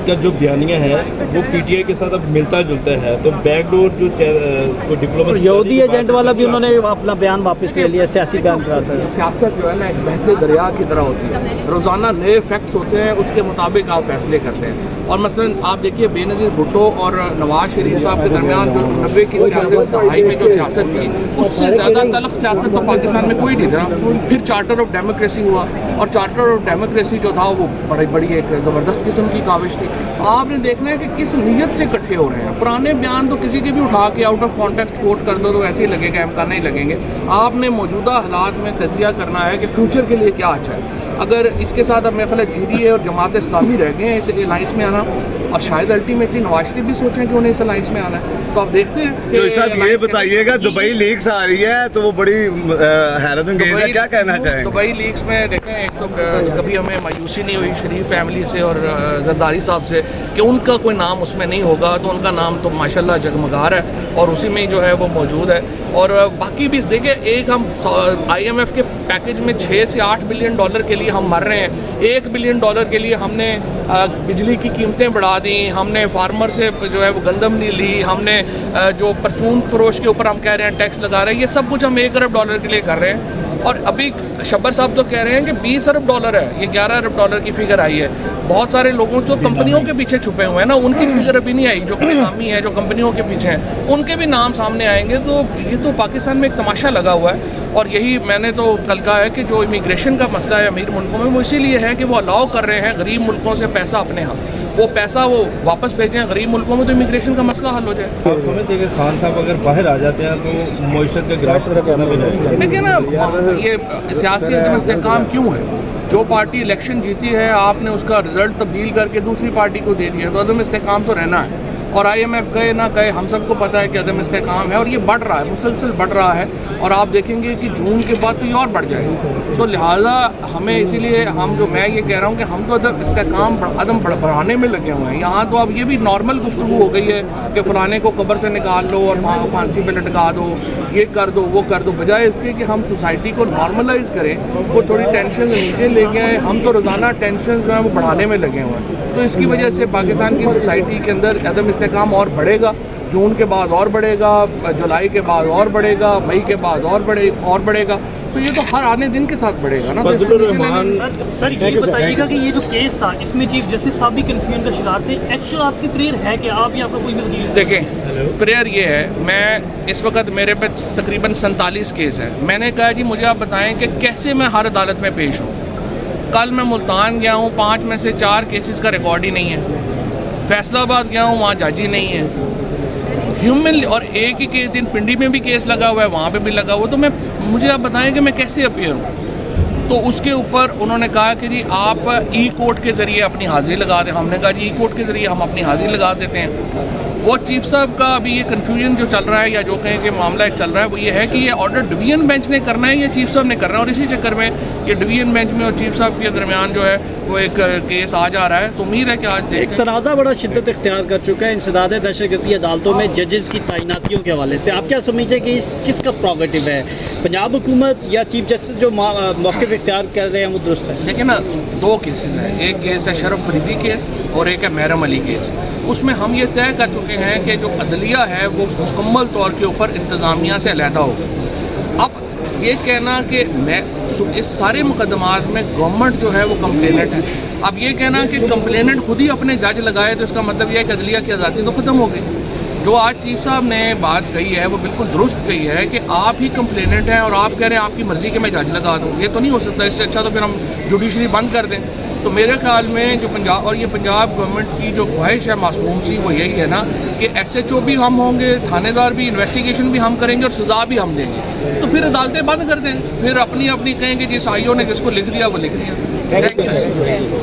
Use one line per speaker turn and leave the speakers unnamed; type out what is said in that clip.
کا جو بیانیہ ہے وہ پی ٹی آئی کے ساتھ اب ملتا جلتا ہے، تو بیک ڈور جو ڈپلومیسی
یہودی ایجنٹ والا بھی انہوں نے اپنا بیان واپس لے لیا، سیاسی بیان کراتا ہے۔
سیاست جو ہے نا ایک بہتے دریا کی طرح ہوتی ہے، روزانہ نئے فیکٹس ہوتے ہیں، اس کے مطابق آپ فیصلے کرتے ہیں۔ اور مثلاً آپ دیکھیے بے نظیر بھٹو اور نواز شریف صاحب کے درمیان جو 90 کی سیاست دہائی میں جو سیاست تھی، اس سے زیادہ تلخ سیاست تو پاکستان میں کوئی نہیں تھا۔ پھر چارٹر آف ڈیموکریسی ہوا، اور چارٹر آف ڈیموکریسی جو تھا وہ بڑی ایک زبردست قسم کی کاوش تھی۔ آپ نے دیکھنا ہے کہ کس نیت سے اکٹھے ہو رہے ہیں۔ پرانے بیان تو کسی کے بھی اٹھا کے آؤٹ آف کانٹیکسٹ کوٹ کر دو تو ایسے ہی لگے گا، امکان نہیں لگیں گے۔ آپ نے موجودہ حالات میں تجزیہ کرنا ہے کہ فیوچر کے لیے کیا اچھا ہے۔ اگر اس کے ساتھ اب میرے خیال ہے جی ڈی اے اور جماعت اسلامی رہ گئے ہیں اس الائنس میں آنا، اور شاید الٹیمیٹلی نواز شریف بھی سوچیں کہ انہیں اس الائنس میں آنا ہے، تو آپ دیکھتے ہیں کہ
صاحب یہ بتائیے گا دبئی لیگس آ رہی ہے تو وہ بڑی حیرت انگیز ہے، کیا کہنا چاہیں گے؟
دبئی لیگس میں دیکھیں، ایک تو کبھی ہمیں مایوسی نہیں ہوئی شریف فیملی سے اور زرداری صاحب سے کہ ان کا کوئی نام اس میں نہیں ہوگا، تو ان کا نام تو ماشاءاللہ جگمگا ہے اور اسی میں جو ہے وہ موجود ہے۔ اور باقی بھی دیکھیں، ایک ہم آئی ایم ایف کے پیکج میں 6 سے 8 بلین ڈالر کے لیے ہم مر رہے ہیں، 1 بلین ڈالر کے لیے ہم نے بجلی کی قیمتیں بڑھا دیں، ہم نے فارمر سے جو ہے وہ گندم نہیں لی، ہم نے جو پرچون فروش کے اوپر ہم کہہ رہے ہیں ٹیکس لگا رہے ہیں، یہ سب کچھ ہم 1 ارب ڈالر کے لیے کر رہے ہیں۔ اور ابھی شبر صاحب تو کہہ رہے ہیں کہ 20 ارب ڈالر ہے، یہ 11 ارب ڈالر کی فگر آئی ہے۔ بہت سارے لوگوں تو کمپنیوں کے پیچھے چھپے ہوئے ہیں نا، ان کی فگر ابھی نہیں آئی، جو نامی ہے جو کمپنیوں کے پیچھے ہیں ان کے بھی نام سامنے آئیں گے۔ تو یہ تو پاکستان میں ایک تماشا لگا ہوا ہے، اور یہی میں نے تو کل کہا ہے کہ جو امیگریشن کا مسئلہ ہے امیر ملکوں میں، وہ اسی لیے ہے کہ وہ الاؤ کر رہے ہیں غریب ملکوں سے پیسہ اپنے ہاں، وہ پیسہ وہ واپس بھیجیں غریب ملکوں میں، تو امیگریشن کا مسئلہ حل ہو جائے۔
آپ سمجھتے ہیں کہ خان صاحب اگر باہر آ جاتے ہیں تو معیشت کا گراف کرنا بھی نہیں؟
دیکھیں نا، یہ سیاسی عدم استحکام کیوں ہے؟ جو پارٹی الیکشن جیتی ہے آپ نے اس کا رزلٹ تبدیل کر کے دوسری پارٹی کو دے دیا، تو عدم استحکام تو رہنا ہے۔ اور آئی ایم ایف گئے نہ گئے ہم سب کو پتہ ہے کہ عدم استحکام ہے، اور یہ بڑھ رہا ہے، مسلسل بڑھ رہا ہے، اور آپ دیکھیں گے کہ جون کے بعد تو یہ اور بڑھ جائے گا۔ تو لہٰذا ہمیں اسی لیے میں یہ کہہ رہا ہوں کہ ہم تو عدم استحکام بڑھانے میں لگے ہوئے ہیں۔ یہاں تو اب یہ بھی نارمل گفتگو ہو گئی ہے کہ فلانے کو قبر سے نکال لو اور پھانسی پہ لٹکا دو، یہ کر دو وہ کر دو، بجائے اس کے کہ ہم سوسائٹی کو نارملائز کریں، وہ تھوڑی ٹینشن نیچے لے کے آئیں۔ ہم تو روزانہ ٹینشن جو ہیں وہ بڑھانے میں لگے ہوئے ہیں، تو اس کی وجہ سے پاکستان کی سوسائٹی کے اندر عدم استحکام اور بڑھے گا، جون کے بعد اور بڑھے گا، جولائی کے بعد اور بڑھے گا، مئی کے بعد اور بڑھے گا، تو یہ تو ہر آنے دن کے ساتھ بڑھے گا نا۔
سر یہ بتائیے گا کہ یہ جو کیس تھا اس میں چیف جسٹس صاحب بھی کنفیوژن کا شکار تھے، ایکچوئل آپ کی پریئر ہے کہ آپ یا آپ کا کوئی بھی وکیل؟
دیکھیں، پریئر یہ ہے، میں اس وقت میرے پہ تقریباً 47 کیس ہے۔ میں نے کہا جی مجھے آپ بتائیں کہ کیسے میں ہر عدالت میں پیش ہوں۔ کل میں ملتان گیا ہوں، 5 میں سے 4 کیسز کا ریکارڈ ہی نہیں ہے۔ فیصلہ آباد گیا ہوں، وہاں جج ہی نہیں ہے۔ اور ایک ہی دن پنڈی میں بھی کیس لگا ہوا ہے، وہاں پہ بھی لگا ہوا، تو مجھے آپ بتائیں کہ میں کیسے اپیئر ہوں؟ تو اس کے اوپر انہوں نے کہا کہ جی آپ ای کورٹ کے ذریعے اپنی حاضری لگا دیں۔ ہم نے کہا جی ای کورٹ کے ذریعے ہم اپنی حاضری لگا دیتے ہیں۔ وہ چیف صاحب کا ابھی یہ کنفیوژن جو چل رہا ہے، یا جو کہیں کہ معاملہ ایک چل رہا ہے، وہ یہ ہے کہ یہ آرڈر ڈویژن بینچ نے کرنا ہے یا چیف صاحب نے کرنا ہے، اور اسی چکر میں یہ ڈویژن بینچ میں اور چیف صاحب کے درمیان جو ہے وہ ایک کیس آ جا رہا ہے۔ تو امید ہے کہ آج
ایک تنازع بڑا شدت اختیار کر چکا ہے انسداد دہشت گردی عدالتوں میں ججز کی تعیناتیوں کے حوالے سے، آپ کیا سمجھتے ہیں کہ کس کا پروگیٹو ہے، پنجاب حکومت یا چیف جسٹس جو موقف اختیار کر رہے ہیں وہ درست ہے؟
دیکھیں نا، 2 کیسز ہیں، ایک کیس ہے شرف فریدی کیس اور ایک ہے محرم علی کیس۔ اس میں ہم یہ طے کر چکے ہیں کہ جو عدلیہ ہے وہ مکمل طور کے اوپر انتظامیہ سے علیحدہ ہوگا۔ اب یہ کہنا کہ اس سارے مقدمات میں گورنمنٹ جو ہے وہ کمپلیننٹ ہے، اب یہ کہنا کہ کمپلیننٹ خود ہی اپنے جج لگائے تو اس کا مطلب یہ ہے کہ عدلیہ کی آزادی تو ختم ہو گئی۔ جو آج چیف صاحب نے بات کہی ہے وہ بالکل درست کہی ہے کہ آپ ہی کمپلیننٹ ہیں اور آپ کہہ رہے ہیں آپ کی مرضی کے میں جج لگا دوں، یہ تو نہیں ہو سکتا۔ اس سے اچھا تو پھر ہم جوڈیشری بند کر دیں۔ تو میرے خیال میں جو پنجاب گورنمنٹ کی جو خواہش ہے معصوم سی، وہ یہی ہے نا کہ ایس ایچ او بھی ہم ہوں گے، تھانے دار بھی، انویسٹیگیشن بھی ہم کریں گے اور سزا بھی ہم دیں گے، تو پھر عدالتیں بند کر دیں، پھر اپنی کہیں گے جس آئی او نے جس کو لکھ دیا وہ لکھ دیا۔ Thank you.